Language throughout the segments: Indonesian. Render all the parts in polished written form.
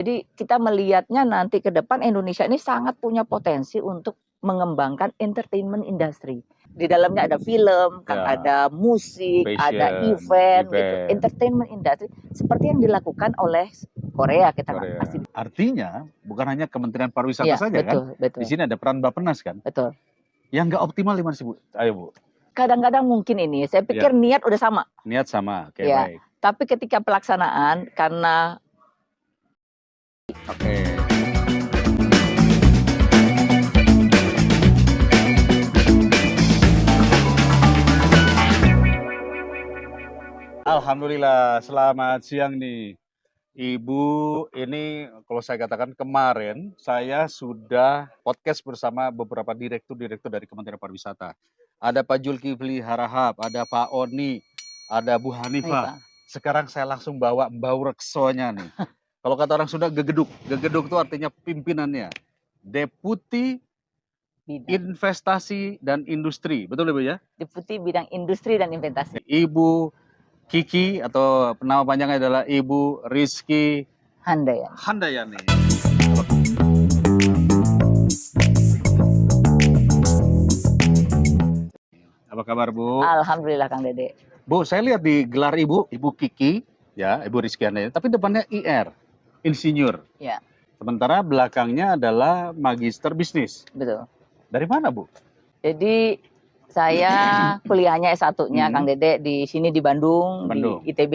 Jadi kita melihatnya nanti ke depan Indonesia ini sangat punya potensi untuk mengembangkan entertainment industry. Di dalamnya ada film, kan Ya, ada musik, ada event, gitu. Entertainment industry seperti yang dilakukan oleh Korea kita Korea. pasti. Artinya bukan hanya Kementerian Pariwisata Iya, saja betul, kan? betul. Di sini ada peran Bappenas kan? Betul. Yang nggak optimal di mana sih Bu? Ayo Bu. Kadang-kadang mungkin ini, saya pikir niat udah sama. Niat sama, oke Ya, baik. tapi ketika pelaksanaan karena Oke. Alhamdulillah, selamat siang nih. Ibu, ini kalau saya katakan kemarin saya sudah podcast bersama beberapa direktur-direktur dari Kementerian Pariwisata. Ada Pak Zulkifli Harahap, ada Pak Oni, ada Bu Hanifah. Sekarang saya langsung bawa Mbak Reksonya nih. Kalau kata orang Sunda gegeduk. Gegeduk itu artinya pimpinannya. Deputi Investasi dan Industri. Betul Ibu ya? Deputi Bidang Industri dan Investasi. Ibu Kiki atau nama panjangnya adalah Ibu Rizky Handayani. Apa kabar Bu? Alhamdulillah Kang Dede. Bu, saya lihat di gelar Ibu Kiki, ya Ibu Rizky Handayani, tapi depannya IR, Insinyur. Ya. Sementara belakangnya adalah Magister Bisnis. Betul. Dari mana Bu? Jadi saya kuliahnya S1-nya Kang Dede di sini di Bandung. Di ITB.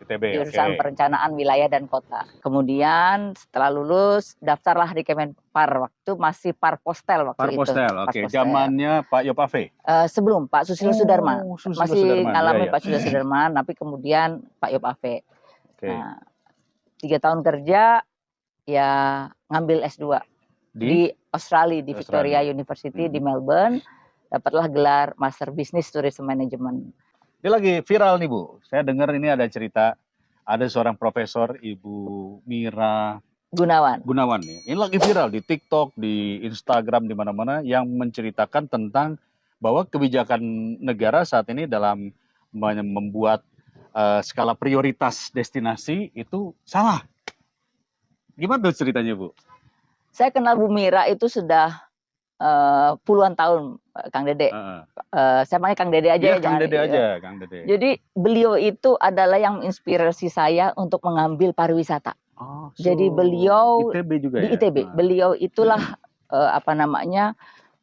Jurusan Perencanaan Wilayah dan Kota. Kemudian setelah lulus daftarlah di Kemenpar, waktu masih Parpostel waktu itu. Parpostel, oke. Zamannya Pak Yop Ave. Sebelum Pak Susilo Sudarman. Masih ngalamin Pak Susilo Sudarman, tapi kemudian Pak Yop Ave. Nah, 3 tahun kerja ya ngambil S2 di Australia, di Victoria University di Melbourne. Dapatlah gelar Master Business Tourism Management. Ini lagi viral nih Bu, saya dengar ini ada cerita, ada seorang profesor Ibu Mira Gunawan nih. Ini lagi viral di TikTok, di Instagram, di mana-mana yang menceritakan tentang bahwa kebijakan negara saat ini dalam membuat skala prioritas destinasi itu salah. Gimana tuh ceritanya Bu? Saya kenal Bu Mira itu sudah puluhan tahun, Kang Dede. Saya panggil Kang Dede aja. Ya, Kang Dede aja, Kang Dede. Jadi beliau itu adalah yang menginspirasi saya untuk mengambil pariwisata. Jadi beliau ITB juga di ITB. Beliau itulah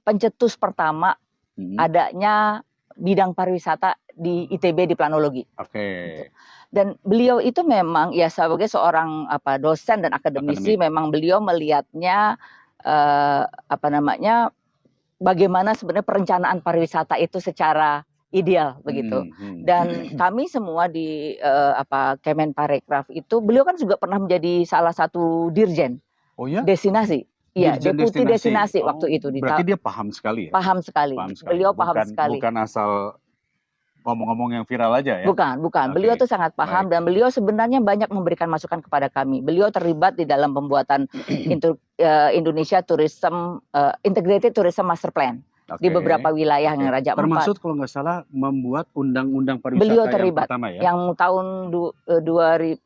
pencetus pertama adanya bidang pariwisata di ITB di planologi. Gitu. Dan beliau itu memang ya sebagai seorang dosen dan akademisi memang beliau melihatnya bagaimana sebenarnya perencanaan pariwisata itu secara ideal begitu. Dan kami semua di Kemenparekraf itu beliau kan juga pernah menjadi salah satu dirjen destinasi. Iya, deputi destinasi waktu itu. Berarti dia paham sekali ya? Paham sekali. Beliau paham sekali. Bukan asal ngomong-ngomong yang viral aja ya? Bukan. Beliau tuh sangat paham dan beliau sebenarnya banyak memberikan masukan kepada kami. Beliau terlibat di dalam pembuatan Indonesia Tourism Integrated Tourism Master Plan di beberapa wilayah yang Raja Ampat. Termasuk kalau nggak salah membuat undang-undang pariwisata beliau terlibat, yang pertama ya? Yang tahun 2000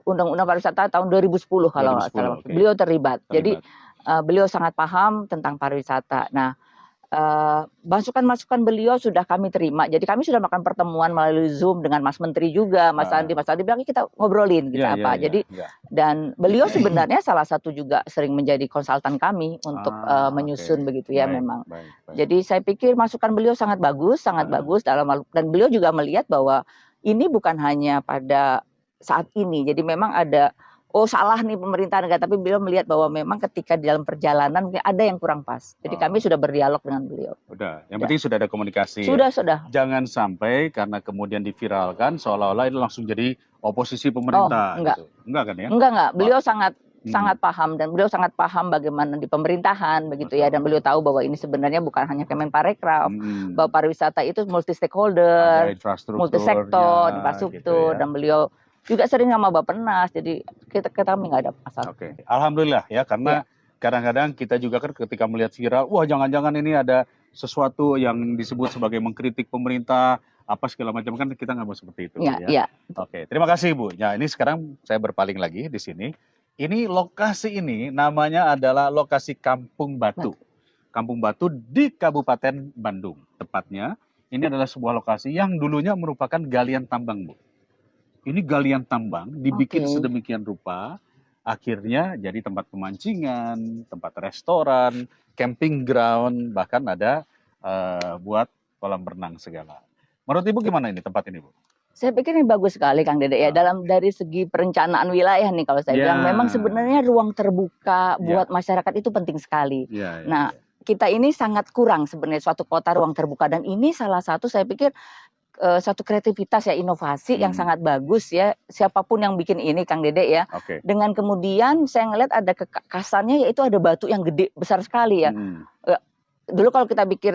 Undang-Undang Pariwisata tahun 2010 kalau nggak salah. Beliau terlibat. Jadi beliau sangat paham tentang pariwisata. Nah, masukan-masukan beliau sudah kami terima. Jadi kami sudah melakukan pertemuan melalui Zoom dengan Mas Menteri juga, Mas Andi bilang kita ngobrolin gitu dan beliau sebenarnya salah satu juga sering menjadi konsultan kami untuk menyusun begitu ya memang. Jadi saya pikir masukan beliau sangat bagus dan beliau juga melihat bahwa ini bukan hanya pada saat ini. Jadi memang ada salah nih pemerintah negara, tapi beliau melihat bahwa memang ketika di dalam perjalanan mungkin ada yang kurang pas. Jadi kami sudah berdialog dengan beliau. Yang penting sudah ada komunikasi. Sudah. Jangan sampai karena kemudian diviralkan seolah-olah itu langsung jadi oposisi pemerintah. Enggak. Gitu. Enggak kan ya? Enggak. Beliau sangat paham dan beliau sangat paham bagaimana di pemerintahan begitu ya, dan beliau tahu bahwa ini sebenarnya bukan hanya Kemenparekraf, bahwa pariwisata itu multi stakeholder, multi sektor, infrastruktur gitu ya. Dan beliau juga sering sama Bappenas, jadi kami nggak ada masalah. Alhamdulillah ya, karena kadang-kadang kita juga kan ketika melihat viral, wah jangan-jangan ini ada sesuatu yang disebut sebagai mengkritik pemerintah, apa segala macam, kan kita nggak mau seperti itu. Terima kasih Bu. Ya, ini sekarang saya berpaling lagi di sini. Ini lokasi ini namanya adalah lokasi Kampung Batu. Kampung Batu di Kabupaten Bandung. Tepatnya, ini adalah sebuah lokasi yang dulunya merupakan galian tambang, Bu. Ini galian tambang dibikin sedemikian rupa, akhirnya jadi tempat pemancingan, tempat restoran, camping ground, bahkan ada buat kolam renang segala. Menurut Ibu gimana ini tempat ini, Bu? Saya pikir ini bagus sekali Kang Dede ya, dari segi perencanaan wilayah nih kalau saya bilang memang sebenarnya ruang terbuka buat masyarakat itu penting sekali. Nah, kita ini sangat kurang sebenarnya suatu kota ruang terbuka, dan ini salah satu saya pikir satu kreativitas ya, inovasi yang sangat bagus ya, siapapun yang bikin ini Kang Dede ya. Dengan kemudian saya ngelihat ada kekhasannya, yaitu ada batu yang gede besar sekali ya. Dulu kalau kita pikir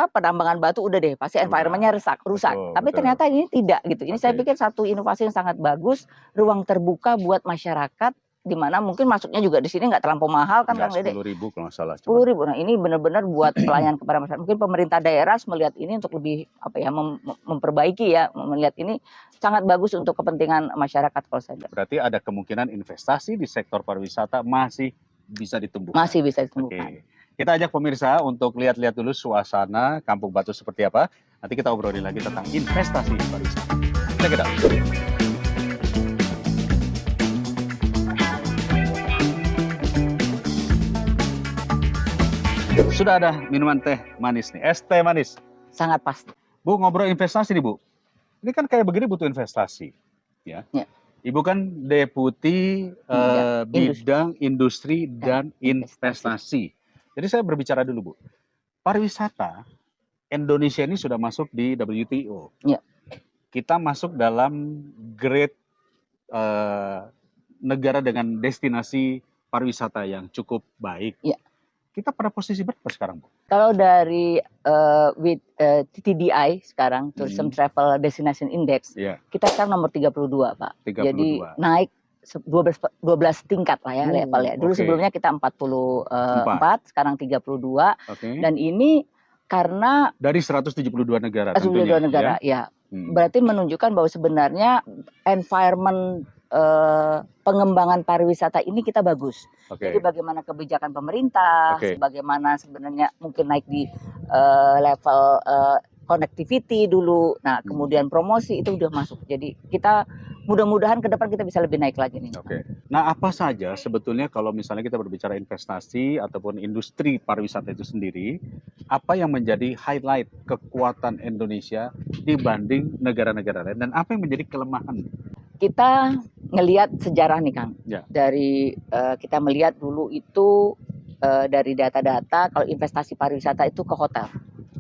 penambangan batu udah deh pasti environment-nya rusak. Tapi ternyata ini tidak gitu. Ini saya pikir satu inovasi yang sangat bagus, ruang terbuka buat masyarakat, di mana mungkin masuknya juga di sini nggak terlampau mahal kan Kang Dede. 10.000 kalau nggak salah. 10.000. Nah, ini benar-benar buat pelayan kepada masyarakat. Mungkin pemerintah daerah harus melihat ini untuk lebih memperbaiki ya, melihat ini sangat bagus untuk kepentingan masyarakat kalau saya bilang. Berarti ada kemungkinan investasi di sektor pariwisata masih bisa ditumbuhkan. Masih bisa ditumbuhkan. Kita ajak pemirsa untuk lihat-lihat dulu suasana Kampung Batu seperti apa. Nanti kita obrolin lagi tentang investasi pariwisata. Check it out. Sudah ada minuman teh manis nih, es teh manis. Sangat pasti. Bu, ngobrol investasi nih, Bu. Ini kan kayak begini butuh investasi. Ya. Ibu kan Deputi Bidang Industri dan Investasi. Jadi saya berbicara dulu, Bu. Pariwisata Indonesia ini sudah masuk di WTO. Kita masuk dalam grade negara dengan destinasi pariwisata yang cukup baik. Kita pada posisi berapa sekarang, Bu? Kalau dari TTDI sekarang, Tourism Travel Destination Index, kita sekarang nomor 32, Pak. 32. Jadi naik 12 tingkat lah ya levelnya. Dulu sebelumnya kita 44, sekarang 32. Dan ini karena dari 172 negara 172 negara, ya. Berarti menunjukkan bahwa sebenarnya environment pengembangan pariwisata ini kita bagus. Jadi bagaimana kebijakan pemerintah, bagaimana sebenarnya mungkin naik di level connectivity dulu. Nah, kemudian promosi itu udah masuk. Jadi kita mudah-mudahan ke depan kita bisa lebih naik lagi nih. Nah, apa saja sebetulnya kalau misalnya kita berbicara investasi ataupun industri pariwisata itu sendiri, apa yang menjadi highlight kekuatan Indonesia dibanding negara-negara lain, dan apa yang menjadi kelemahan? Kita ngelihat sejarah nih Kang. Dari kita melihat dulu itu dari data-data kalau investasi pariwisata itu ke hotel.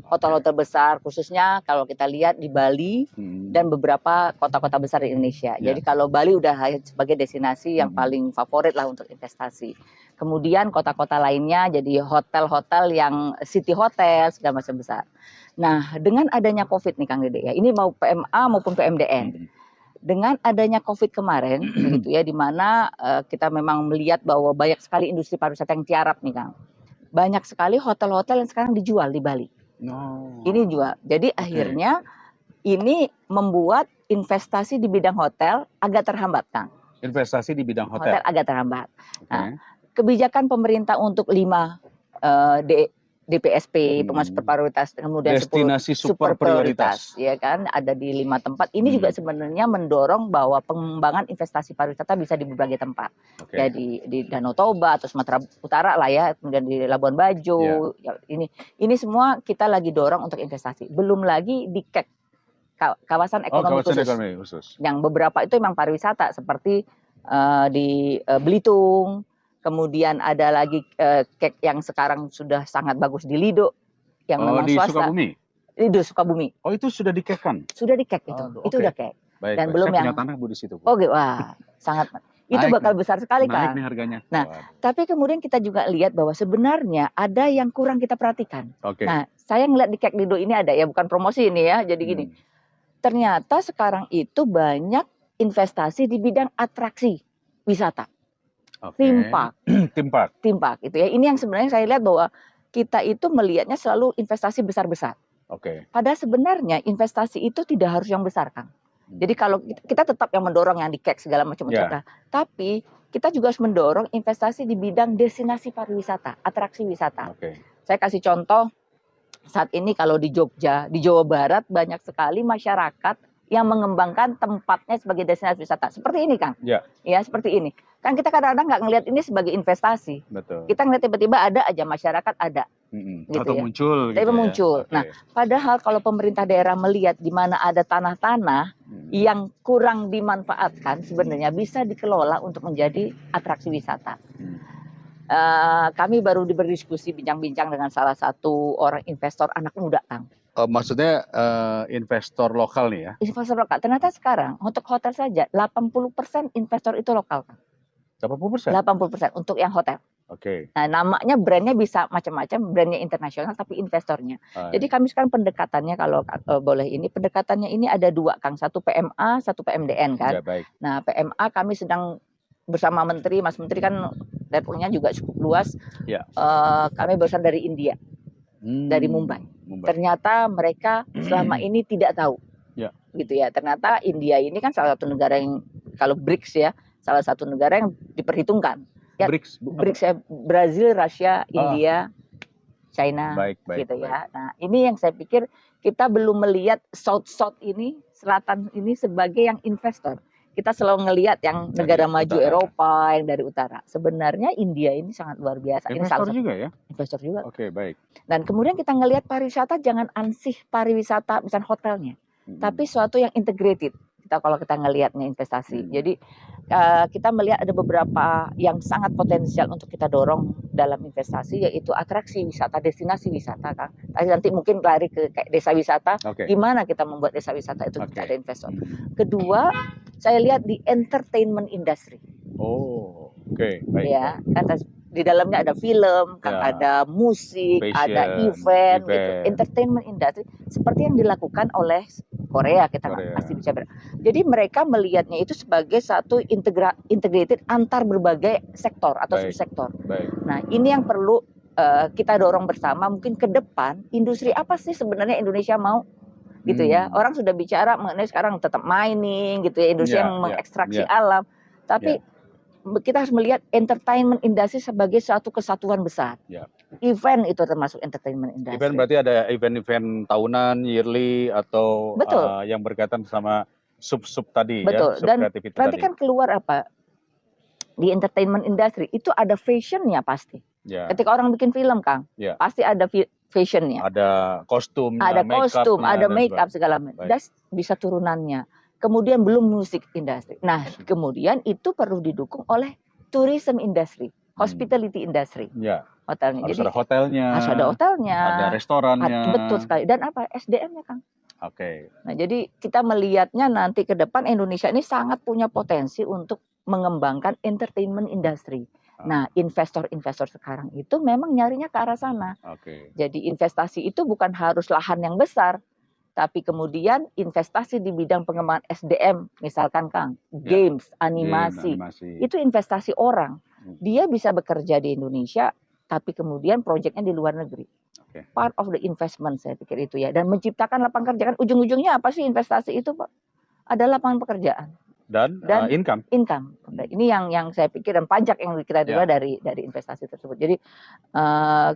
Hotel-hotel besar, khususnya kalau kita lihat di Bali dan beberapa kota-kota besar di Indonesia. Jadi kalau Bali udah sebagai destinasi yang paling favorit lah untuk investasi. Kemudian kota-kota lainnya jadi hotel-hotel yang city hotel segala macam besar. Nah, dengan adanya COVID nih Kang Dede ya, ini mau PMA maupun PMDN. Dengan adanya COVID kemarin, gitu ya, di mana kita memang melihat bahwa banyak sekali industri pariwisata yang tiarap nih Kang. Banyak sekali hotel-hotel yang sekarang dijual di Bali. Ini jual. Jadi akhirnya ini membuat investasi di bidang hotel agak terhambat, Kang. Investasi di bidang hotel agak terhambat. Nah, kebijakan pemerintah untuk 5 DPSP, pengusaha super prioritas, kemudian destinasi super prioritas, ya kan, ada di 5 tempat. Ini juga sebenarnya mendorong bahwa pengembangan investasi pariwisata bisa di berbagai tempat. Ya di Danau Toba atau Sumatera Utara lah ya, kemudian di Labuan Bajo. Ya, ini semua kita lagi dorong untuk investasi. Belum lagi di KEK, kawasan ekonomi khusus. Yang beberapa itu memang pariwisata seperti di Belitung. Kemudian ada lagi kek yang sekarang sudah sangat bagus di Lido, yang memang di swasta. Sukabumi. Lido Sukabumi. Oh, itu sudah dikekkan? Sudah dikek itu. Itu udah kek. Dan belum saya punya tanah, Bu, di situ, Bu. Wah, sangat. Itu bakal besar sekali Kang. Naik nih harganya. Nah, tapi kemudian kita juga lihat bahwa sebenarnya ada yang kurang kita perhatikan. Nah, saya ngeliat di kek Lido ini ada ya, bukan promosi ini ya. Jadi gini, ternyata sekarang itu banyak investasi di bidang atraksi wisata. Theme park itu ya. Ini yang sebenarnya saya lihat bahwa kita itu melihatnya selalu investasi besar-besar. Padahal sebenarnya investasi itu tidak harus yang besar, Kang. Jadi kalau kita tetap yang mendorong yang di KEK segala macam. Tapi kita juga harus mendorong investasi di bidang destinasi pariwisata, atraksi wisata. Oke. Saya kasih contoh, saat ini kalau di Jogja, di Jawa Barat banyak sekali masyarakat yang mengembangkan tempatnya sebagai destinasi wisata. Seperti ini, Kang. Ya. Ya, seperti ini. Kan kita kadang-kadang nggak ngelihat ini sebagai investasi. Betul. Kita ngelihat tiba-tiba ada aja masyarakat ada. Gitu Atau ya. muncul gitu Tiba-tiba muncul. Oke. Nah, padahal kalau pemerintah daerah melihat di mana ada tanah-tanah yang kurang dimanfaatkan, sebenarnya bisa dikelola untuk menjadi atraksi wisata. Kami baru berdiskusi bincang-bincang dengan salah satu orang investor anak muda, Kang. Maksudnya investor lokal nih ya? Investor lokal. Ternyata sekarang untuk hotel saja 80% investor itu lokal, Kang. 80%? 80% untuk yang hotel. Oke. Nah, namanya brandnya bisa macam-macam, brandnya internasional tapi investornya. Jadi kami sekarang pendekatannya kalau boleh ini, pendekatannya ini ada dua, Kang. Satu PMA, satu PMDN kan. Ya, baik. Nah, PMA kami sedang bersama Menteri, Mas Menteri kan networknya juga cukup luas. Ya. Kami berasal dari India, dari Mumbai. Ternyata mereka selama ini tidak tahu. Ya. Gitu ya. Ternyata India ini kan salah satu negara yang, kalau BRICS ya, salah satu negara yang diperhitungkan. Ya, BRICS ya, Brazil, Rusia, India, China, gitu ya. Nah, ini yang saya pikir kita belum melihat South ini, selatan ini sebagai yang investor. Kita selalu ngelihat yang negara maju utara. Eropa, yang dari utara. Sebenarnya India ini sangat luar biasa. Investor ini juga ya? Investor juga. Oke, baik. Dan kemudian kita ngelihat pariwisata jangan ansih pariwisata misalnya hotelnya, tapi suatu yang integrated. Kalau kita ngelihatnya investasi. Jadi kita melihat ada beberapa yang sangat potensial untuk kita dorong dalam investasi, yaitu atraksi wisata, destinasi wisata, Kang. Nanti mungkin lari ke kayak desa wisata. Gimana kita membuat desa wisata itu kita ada investor. Kedua, saya lihat di entertainment industry. Oh, oke, baik. Ya, kata di dalamnya ada film, kan ada musik, fashion, ada event, gitu. Entertainment industry seperti yang dilakukan oleh Korea, kita pasti bicara. Jadi mereka melihatnya itu sebagai satu integrated antar berbagai sektor atau subsektor. Nah, ini yang perlu kita dorong bersama. Mungkin ke depan industri apa sih sebenarnya Indonesia mau, gitu ya. Orang sudah bicara mengenai sekarang tetap mining, gitu ya, industri yang mengekstraksi alam, tapi kita harus melihat entertainment industry sebagai suatu kesatuan besar. Event itu termasuk entertainment industry. Event berarti ada event-event tahunan, yearly, atau yang berkaitan sama sub-sub tadi. Betul. Ya, dan nanti kan keluar apa di entertainment industry itu ada fashionnya pasti. Ketika orang bikin film, Kang, pasti ada fashionnya. Ada kostum, ada make-up segala macam. Dan bisa turunannya. Kemudian belum musik industri. Nah, kemudian itu perlu didukung oleh tourism industry, hospitality industry. Hotelnya. Harus ada hotelnya. Harus ada hotelnya. Ada restorannya. Betul sekali. Dan apa? SDM-nya, Kang. Oke. Nah, jadi kita melihatnya nanti ke depan Indonesia ini sangat punya potensi untuk mengembangkan entertainment industry. Nah, investor-investor sekarang itu memang nyarinya ke arah sana. Jadi investasi itu bukan harus lahan yang besar, tapi kemudian investasi di bidang pengembangan SDM, misalkan, Kang, games, animasi, itu investasi orang. Dia bisa bekerja di Indonesia, tapi kemudian proyeknya di luar negeri. Part of the investment, saya pikir itu ya. Dan menciptakan lapangan kerja. Kan ujung-ujungnya apa sih investasi itu, Pak? Ada lapangan pekerjaan. Dan income. Ini yang saya pikir, dan pajak yang kita terima dari investasi tersebut. Jadi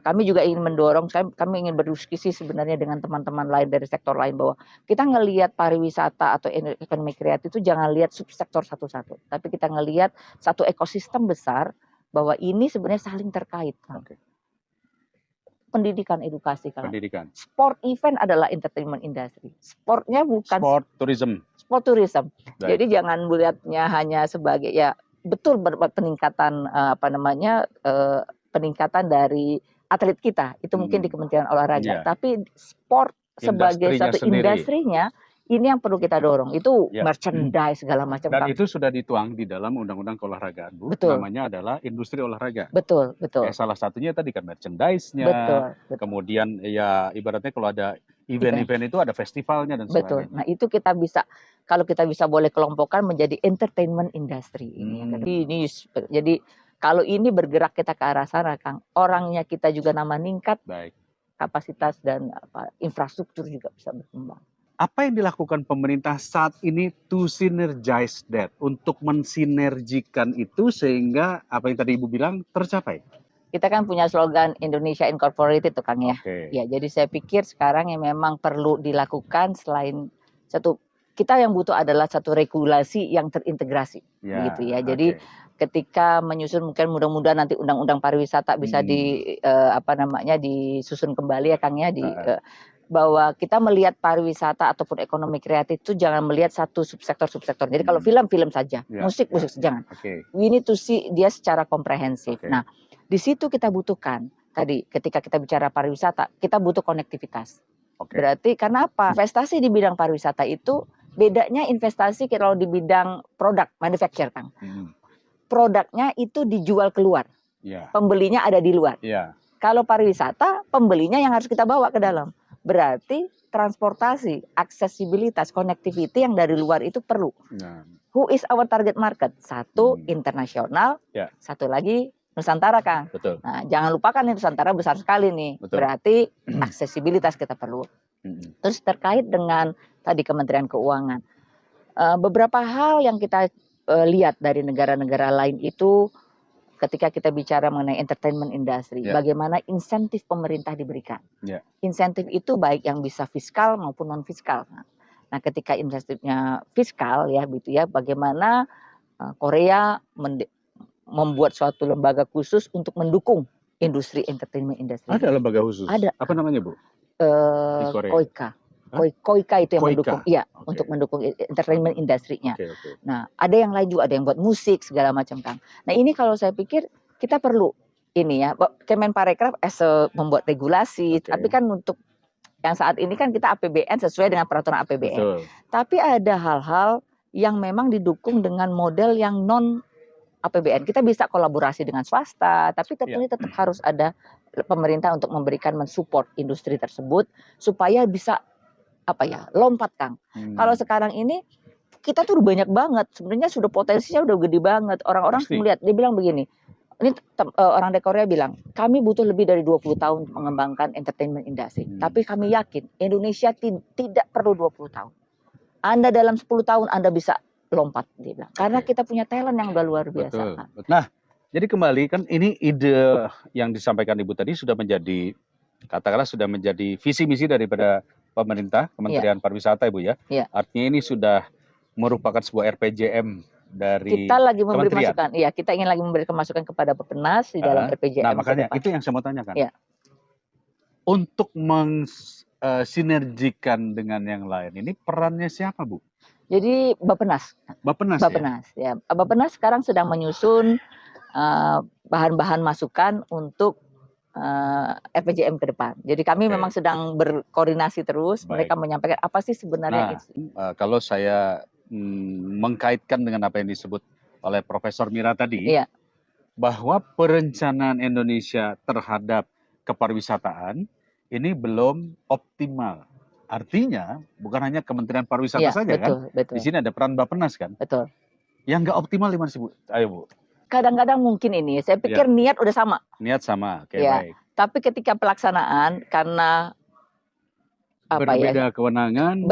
kami juga ingin mendorong, kami ingin berdiskusi sebenarnya dengan teman-teman lain dari sektor lain, bahwa kita ngelihat pariwisata atau ekonomi kreatif itu jangan lihat subsektor satu-satu, tapi kita ngelihat satu ekosistem besar, bahwa ini sebenarnya saling terkait. Pendidikan, edukasi, kan. Sport event adalah entertainment industry. Sportnya bukan sport tourism. Jadi jangan melihatnya hanya sebagai betul peningkatan peningkatan dari atlet kita itu mungkin di Kementerian Olahraga, tapi sport sebagai satu industrinya ini yang perlu kita dorong. Itu merchandise segala macam. Dan itu sudah dituang di dalam Undang-Undang Keolahragaan, Bu. Namanya adalah industri olahraga. Betul. Salah satunya tadi kan merchandise-nya. Betul. Kemudian ya ibaratnya kalau ada event-event itu ada festivalnya dan sebagainya. Nah, itu kita bisa, kalau kita bisa boleh kelompokkan menjadi entertainment industry ini. Jadi kalau ini bergerak kita ke arah sana, Kang, orangnya kita juga nambah meningkat, kapasitas dan infrastruktur juga bisa berkembang. Apa yang dilakukan pemerintah saat ini to synergize that, untuk mensinergikan itu sehingga apa yang tadi Ibu bilang tercapai? Kita kan punya slogan Indonesia Incorporated tuh Kang ya. Oke. Ya, jadi saya pikir sekarang yang memang perlu dilakukan selain satu, kita yang butuh adalah satu regulasi yang terintegrasi, gitu ya. Jadi ketika menyusun, mungkin mudah-mudahan nanti undang-undang pariwisata bisa disusun kembali ya Kang ya, bahwa kita melihat pariwisata ataupun ekonomi kreatif itu jangan melihat satu subsektor. Jadi kalau film saja, musik jangan. We need to see dia secara komprehensif. Nah, di situ kita butuhkan tadi ketika kita bicara pariwisata, kita butuh konektivitas. Berarti karena apa? Investasi di bidang pariwisata itu bedanya investasi kalau di bidang produk manufacture, Kang. Produknya itu dijual keluar. Pembelinya ada di luar. Kalau pariwisata, pembelinya yang harus kita bawa ke dalam. Berarti transportasi, aksesibilitas, connectivity yang dari luar itu perlu. Who is our target market? Satu internasional, satu lagi Nusantara, Kang. Betul. Nah, jangan lupakan nih Nusantara besar sekali nih. Betul. Berarti aksesibilitas kita perlu. Terus terkait dengan tadi Kementerian Keuangan, beberapa hal yang kita lihat dari negara-negara lain itu ketika kita bicara mengenai entertainment industry, bagaimana insentif pemerintah diberikan. Insentif itu baik yang bisa fiskal maupun non fiskal. Nah, ketika insentifnya fiskal ya, gitu ya, bagaimana Korea membuat suatu lembaga khusus untuk mendukung industri entertainment industry. Ada lembaga khusus. Ada. Apa namanya, Bu? Koika. Koika itu yang mendukung, untuk mendukung entertainment industri-nya. Nah, ada yang lain juga, ada yang buat musik segala macam, Kang. Nah, ini kalau saya pikir kita perlu ini ya, Kemenparekraf membuat regulasi, tapi kan untuk yang saat ini kan kita APBN sesuai dengan peraturan APBN. Betul. Tapi ada hal-hal yang memang didukung dengan model yang non APBN. Kita bisa kolaborasi dengan swasta, tapi tentunya tetap harus ada pemerintah untuk memberikan mensupport industri tersebut supaya bisa lompat, Kang. Kalau sekarang ini kita tuh banyak banget, sebenarnya sudah potensinya udah gede banget. Orang-orang melihat, dia bilang begini, ini orang dari Korea bilang, kami butuh lebih dari 20 tahun mengembangkan entertainment industry. Tapi kami yakin Indonesia tidak perlu 20 tahun. Anda dalam 10 tahun Anda bisa lompat, dia bilang. Karena kita punya talent yang udah luar biasa. Betul. Nah, jadi kembali kan ini ide yang disampaikan Ibu tadi sudah menjadi, katakanlah sudah menjadi visi misi daripada pemerintah, Kementerian Pariwisata, Ibu ya. Artinya ini sudah merupakan sebuah RPJM dari kita lagi memberi kementerian. masukan. Iya, kita ingin lagi memberi masukan kepada Bappenas di dalam RPJM. Nah, makanya itu yang saya mau tanyakan. Untuk mensinergikan dengan yang lain, ini perannya siapa, Bu? Jadi Bappenas. Bappenas ya. Bappenas sekarang sedang menyusun bahan-bahan masukan untuk RPJM ke depan. Jadi kami memang sedang berkoordinasi terus. Mereka menyampaikan apa sih sebenarnya. Kalau saya mengkaitkan dengan apa yang disebut oleh Profesor Mira tadi, bahwa perencanaan Indonesia terhadap kepariwisataan ini belum optimal. Artinya bukan hanya Kementerian Pariwisata saja, kan? Di sini ada peran Bappenas, kan? Betul. Yang nggak optimal di mana sih, Bu? Ayo, Bu. Kadang-kadang mungkin ini, saya pikir niat udah sama. Niat sama, baik. Tapi ketika pelaksanaan, karena berbeda kewenangan,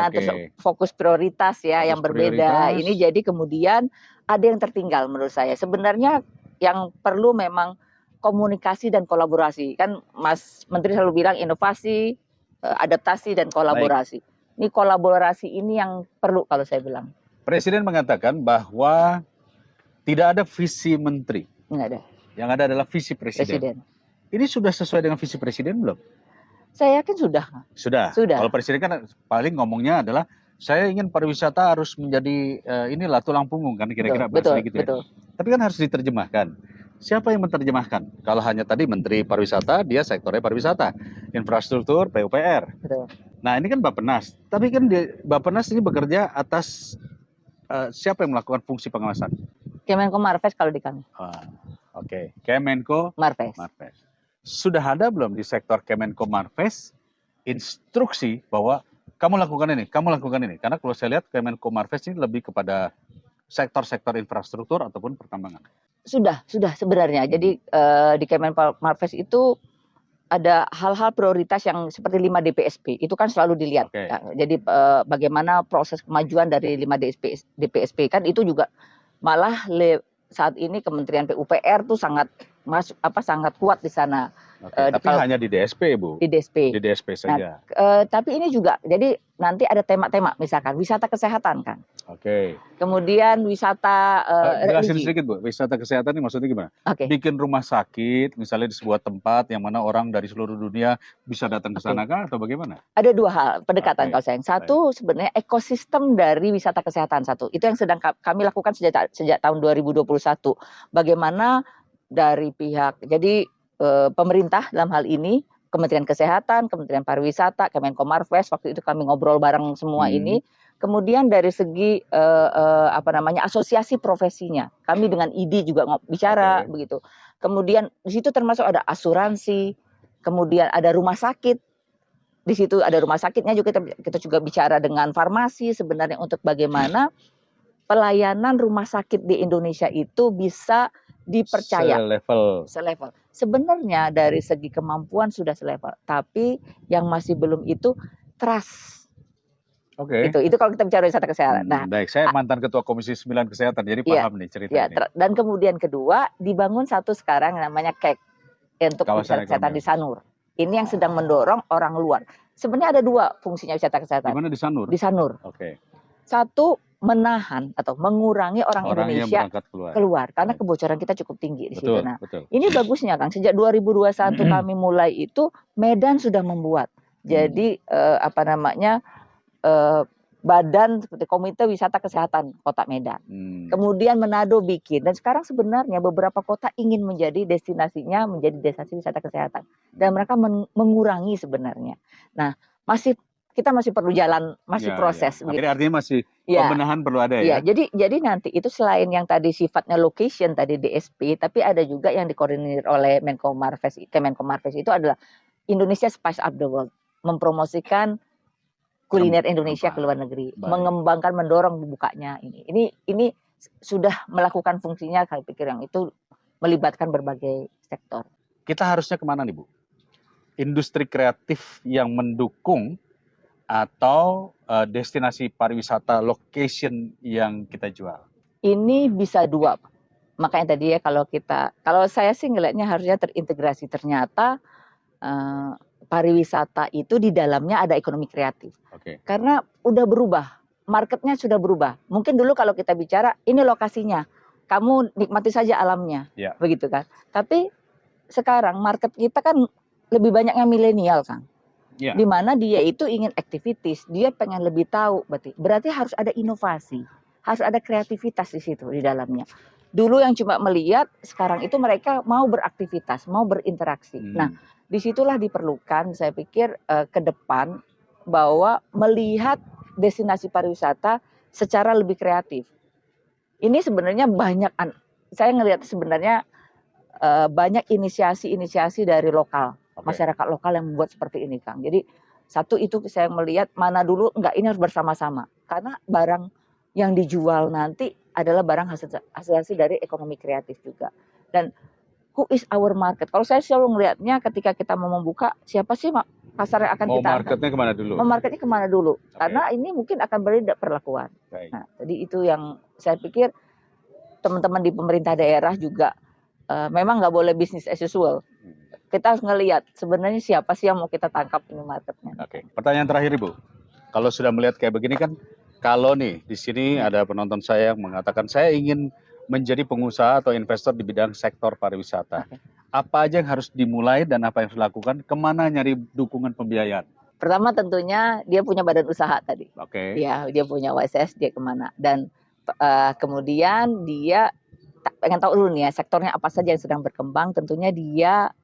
terus fokus prioritas yang berbeda. Ini jadi kemudian ada yang tertinggal menurut saya. Sebenarnya yang perlu memang komunikasi dan kolaborasi. Kan Mas Menteri selalu bilang inovasi, adaptasi dan kolaborasi. Ini kolaborasi ini yang perlu kalau saya bilang. Presiden mengatakan bahwa tidak ada visi menteri. Nggak ada. Yang ada adalah visi presiden. Ini sudah sesuai dengan visi presiden belum? Saya yakin sudah. Sudah. Kalau presiden kan paling ngomongnya adalah saya ingin pariwisata harus menjadi inilah tulang punggung, kan kira-kira bahasa gitu ya. Tapi kan harus diterjemahkan. Siapa yang menerjemahkan? Kalau hanya tadi Menteri Pariwisata, dia sektornya pariwisata, infrastruktur, PUPR. Betul. Nah, ini kan Bappenas. Tapi kan Bappenas ini bekerja atas siapa yang melakukan fungsi pengawasan? Kemenko Marves kalau di kami. Kemenko Marves. Sudah ada belum di sektor Kemenko Marves instruksi bahwa kamu lakukan ini, kamu lakukan ini? Karena kalau saya lihat Kemenko Marves ini lebih kepada sektor-sektor infrastruktur ataupun pertambangan. Sudah sebenarnya. Jadi di Kemenko Marves itu ada hal-hal prioritas yang seperti 5 DPSP itu kan selalu dilihat. Oke. Ya, jadi bagaimana proses kemajuan dari 5 DPSP kan itu juga malah saat ini Kementerian PUPR tuh sangat sangat kuat di sana. Oke, tapi hanya di DSP, Bu. Di DSP. Di DSP saja. Tapi ini juga, jadi nanti ada tema-tema, misalkan wisata kesehatan kan. Oke. Kemudian wisata jelasin religi. sedikit, Bu. Wisata kesehatan ini maksudnya gimana? Oke. Bikin rumah sakit, misalnya di sebuah tempat yang mana orang dari seluruh dunia bisa datang ke sana kah atau bagaimana? Ada 2 hal pendekatan kalau sayang. Satu sebenarnya ekosistem dari wisata kesehatan satu. Itu yang sedang kami lakukan sejak tahun 2021. Bagaimana dari pihak, jadi pemerintah dalam hal ini Kementerian Kesehatan, Kementerian Pariwisata, Kemenkomarves, waktu itu kami ngobrol bareng semua ini. Kemudian dari segi asosiasi profesinya, kami dengan ID juga bicara begitu. Kemudian di situ termasuk ada asuransi, kemudian ada rumah sakit. Di situ ada rumah sakitnya juga, kita juga bicara dengan farmasi sebenarnya untuk bagaimana pelayanan rumah sakit di Indonesia itu bisa dipercaya. Selevel. Sebenarnya dari segi kemampuan sudah selevel, tapi yang masih belum itu trust. Oke. Itu kalau kita bicara wisata kesehatan. Nah, baik, saya mantan ketua Komisi 9 Kesehatan, jadi paham nih ceritanya. Dan kemudian kedua, dibangun satu sekarang namanya KEK untuk wisata kesehatan di Sanur. Ini yang sedang mendorong orang luar. Sebenarnya ada 2 fungsinya wisata kesehatan. Di mana di Sanur? Di Sanur. Oke. Satu, menahan atau mengurangi orang Indonesia keluar karena kebocoran kita cukup tinggi di situ. Nah, ini bagusnya Kang, sejak 2021 kami mulai itu Medan sudah membuat. Jadi badan seperti Komite Wisata Kesehatan Kota Medan. Kemudian Manado bikin, dan sekarang sebenarnya beberapa kota ingin menjadi destinasinya menjadi destinasi wisata kesehatan dan mereka mengurangi sebenarnya. Nah, kita masih perlu jalan, masih proses. Gitu. Artinya masih pembenahan perlu ada ya. Jadi nanti itu selain yang tadi sifatnya location tadi DSP, tapi ada juga yang dikoordinir oleh Kemenkomarves itu adalah Indonesia Spice Up the World, mempromosikan kuliner Indonesia ke luar negeri, mengembangkan, mendorong bukanya ini. Ini sudah melakukan fungsinya, saya pikir yang itu melibatkan berbagai sektor. Kita harusnya kemana nih, Bu? Industri kreatif yang mendukung atau destinasi pariwisata location yang kita jual? Ini bisa 2. Makanya tadi ya kalau saya sih ngelihatnya harusnya terintegrasi. Ternyata pariwisata itu di dalamnya ada ekonomi kreatif. Karena udah berubah, marketnya sudah berubah. Mungkin dulu kalau kita bicara ini lokasinya, kamu nikmati saja alamnya, begitu kan. Tapi sekarang market kita kan lebih banyak yang milenial, Kang. Di mana dia itu ingin activities, dia pengen lebih tahu, berarti harus ada inovasi, harus ada kreativitas di situ di dalamnya. Dulu yang cuma melihat, sekarang itu mereka mau beraktivitas, mau berinteraksi. Nah, disitulah diperlukan, saya pikir ke depan bahwa melihat destinasi pariwisata secara lebih kreatif. Ini sebenarnya saya ngelihat sebenarnya banyak inisiasi-inisiasi dari lokal. Masyarakat lokal yang membuat seperti ini, Kang. Jadi satu itu saya melihat mana dulu ini harus bersama-sama karena barang yang dijual nanti adalah barang hasil dari ekonomi kreatif juga. Dan who is our market? Kalau saya selalu melihatnya ketika kita mau membuka, siapa sih pasar yang akan kita marketnya kemana dulu? Marketnya kemana dulu? Karena ini mungkin akan berbeda perlakuan. Nah, jadi itu yang saya pikir teman-teman di pemerintah daerah juga memang nggak boleh bisnis as usual. Kita harus ngelihat sebenarnya siapa sih yang mau kita tangkap ini marketnya. Pertanyaan terakhir, Ibu. Kalau sudah melihat kayak begini kan, kalau nih di sini ada penonton saya yang mengatakan saya ingin menjadi pengusaha atau investor di bidang sektor pariwisata. Apa aja yang harus dimulai dan apa yang harus dilakukan? Kemana nyari dukungan pembiayaan? Pertama tentunya dia punya badan usaha tadi. Ya, dia punya WSS, dia kemana. Dan kemudian dia pengen tahu dulu nih ya sektornya apa saja yang sedang berkembang. Tentunya dia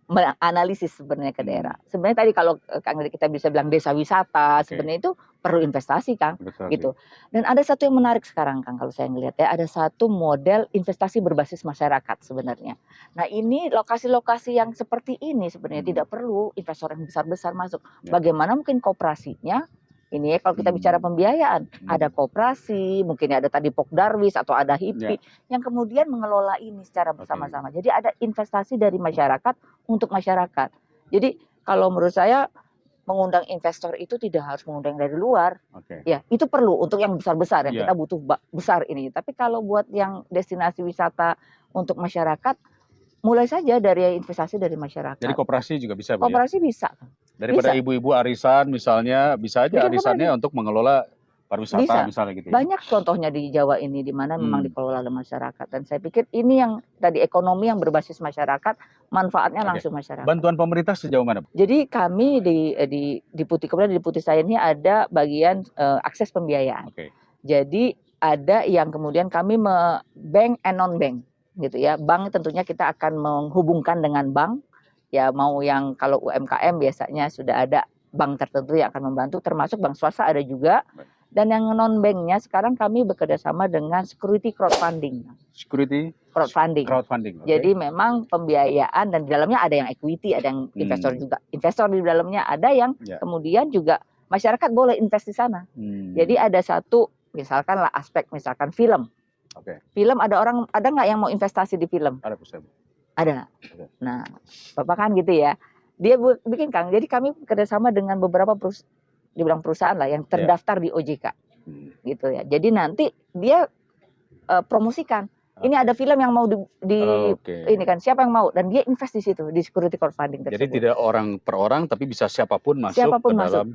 menganalisis sebenarnya ke daerah. Sebenarnya tadi kalau Kang kita bisa bilang desa wisata, sebenarnya itu perlu investasi, Kang. Gitu. Dan ada satu yang menarik sekarang, Kang, kalau saya ngelihat ya, ada satu model investasi berbasis masyarakat sebenarnya. Nah, ini lokasi-lokasi yang seperti ini sebenarnya tidak perlu investor yang besar-besar masuk. Bagaimana mungkin kooperasinya? Ini ya kalau kita bicara pembiayaan, ada koperasi, mungkin ada tadi Pokdarwis atau ada HIPI yang kemudian mengelola ini secara bersama-sama. Jadi ada investasi dari masyarakat untuk masyarakat. Jadi kalau menurut saya mengundang investor itu tidak harus mengundang dari luar. Ya, itu perlu untuk yang besar-besar yang kita butuh besar ini. Tapi kalau buat yang destinasi wisata untuk masyarakat, mulai saja dari investasi dari masyarakat. Jadi koperasi juga bisa, Bu, koperasi bisa. Daripada ibu-ibu arisan misalnya, bisa aja arisannya untuk mengelola pariwisata misalnya gitu ya. Banyak contohnya di Jawa ini di mana memang dikelola oleh masyarakat, dan saya pikir ini yang tadi ekonomi yang berbasis masyarakat, manfaatnya langsung masyarakat. Bantuan pemerintah sejauh mana? Jadi kami di Putih, kemudian di Putih saya ini ada bagian akses pembiayaan. Jadi ada yang kemudian kami bank and non bank gitu ya. Bank tentunya kita akan menghubungkan dengan bank ya, mau yang kalau UMKM biasanya sudah ada bank tertentu yang akan membantu, termasuk bank swasta ada juga. Dan yang non-banknya sekarang kami bekerja sama dengan security crowdfunding. Security crowdfunding. Jadi memang pembiayaan, dan di dalamnya ada yang equity, ada yang investor juga. Investor di dalamnya ada yang kemudian juga masyarakat boleh invest di sana. Jadi ada satu, misalkan lah aspek misalkan film. Film ada nggak yang mau investasi di film? Ada. Nah, Bapak kan gitu ya. Dia bikin Kang. Jadi kami kerjasama dengan beberapa dibilang perusahaan lah yang terdaftar di OJK, gitu ya. Jadi nanti dia promosikan. Ini ada film yang mau ini kan, siapa yang mau, dan dia invest di situ di security crowdfunding tersebut. Jadi tidak orang per orang, tapi bisa siapapun masuk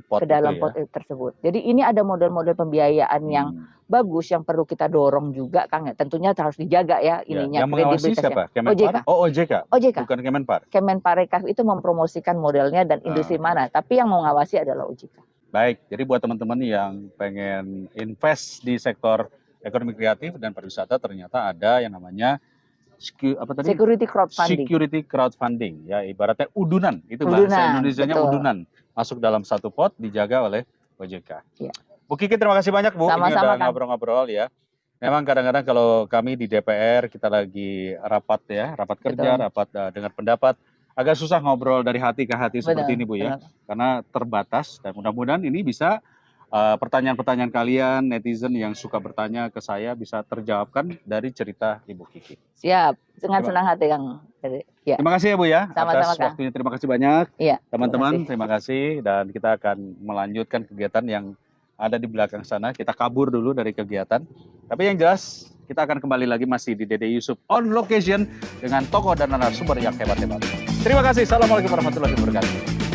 ke dalam pot tersebut. Jadi ini ada model-model pembiayaan yang bagus yang perlu kita dorong juga, Kang. Tentunya harus dijaga ya ininya. Yang mengawasi siapa? OJK. Oh, OJK. Bukan Kemenpar. Kemenparekraf itu mempromosikan modelnya dan industri mana, tapi yang mengawasi adalah OJK. Baik, jadi buat teman-teman yang pengen invest di sektor ekonomi kreatif dan pariwisata, ternyata ada yang namanya security crowdfunding, ya ibaratnya udunan, itu bahasa Indonesianya udunan, masuk dalam satu pot dijaga oleh OJK. Bu Kiki, terima kasih banyak, Bu. Sama-sama, ini udah ngobrol-ngobrol ya. Memang kadang-kadang kalau kami di DPR kita lagi rapat ya, rapat kerja, rapat dengar pendapat, agak susah ngobrol dari hati ke hati seperti ini, Bu ya, karena terbatas, dan mudah-mudahan ini bisa pertanyaan-pertanyaan kalian netizen yang suka bertanya ke saya bisa terjawabkan dari cerita Ibu Kiki. Siap, dengan senang hati, Kang. Ya. Terima kasih ya, Bu ya, sama-sama, atas waktunya. Terima kasih banyak. Ya, teman-teman, terima kasih, dan kita akan melanjutkan kegiatan yang ada di belakang sana. Kita kabur dulu dari kegiatan, tapi yang jelas kita akan kembali lagi masih di Dede Yusuf on location dengan tokoh dan narasumber yang hebat-hebat. Terima kasih. Assalamualaikum warahmatullahi wabarakatuh.